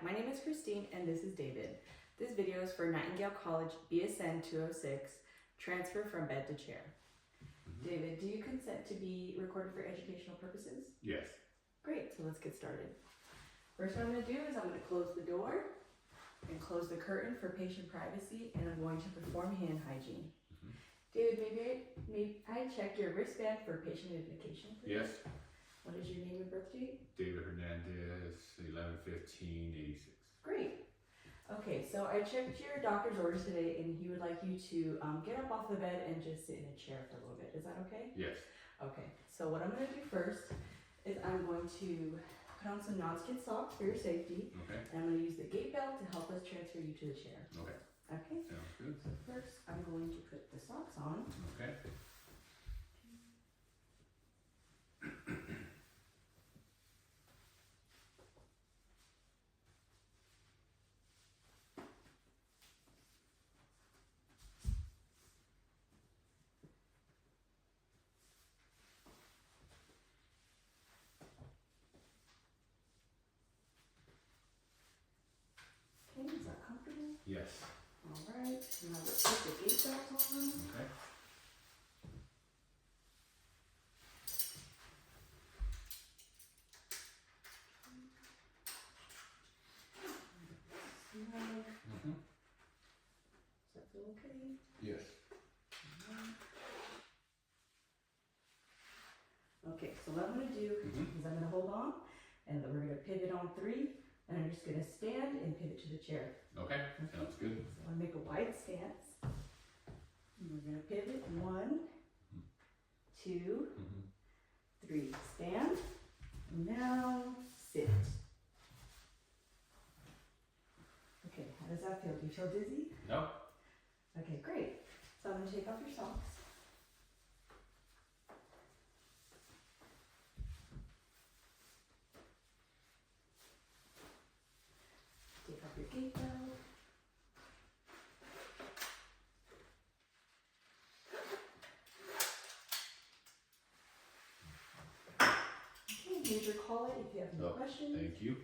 my name is Christine and this is David. This video is for Nightingale College BSN 206, transfer from bed to chair. David, do you consent to be recorded for educational purposes? Yes. Great, so let's get started. First what I'm going to do is I'm going to close the door and close the curtain for patient privacy, and I'm going to perform hand hygiene. David, may I check your wristband for patient identification, please? Yes. What is your name and birth date? David Hernandez, 11/15/86. Great. Okay, so I checked your doctor's orders today, and he would like you to get up off the bed and just sit in a chair for a little bit. Is that okay? Yes. Okay, so what I'm going to do first is I'm going to put on some non-skid socks for your safety, Okay. and I'm going to use the gait belt to help us transfer you to the chair. Okay. Okay, Sounds good. so first I'm going to put the socks on. Okay. Okay, is that comfortable? Yes. Alright, now let's put the gait belt on. Okay. Snug. Mm-hmm. Does that feel okay? Yes. Okay, so what I'm going to do is I'm going to hold on, and then we're going to pivot on 3, and I'm just going to stand and pivot to the chair. Okay. Sounds good. So I'm going to make a wide stance. And we're going to pivot. 1, 2, Mm-hmm. 3. Stand. And now sit. Okay, how does that feel? Do you feel dizzy? No. Okay, great. So I'm going to take off your socks. Take off your gait belt. Okay, here's your call it if you have any questions. Thank you.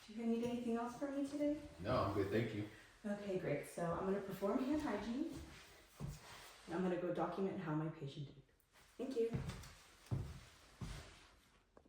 Do you need anything else from me today? No, I'm good. Thank you. Okay, great. So I'm going to perform hand hygiene. And I'm going to go document how my patient did. Thank you.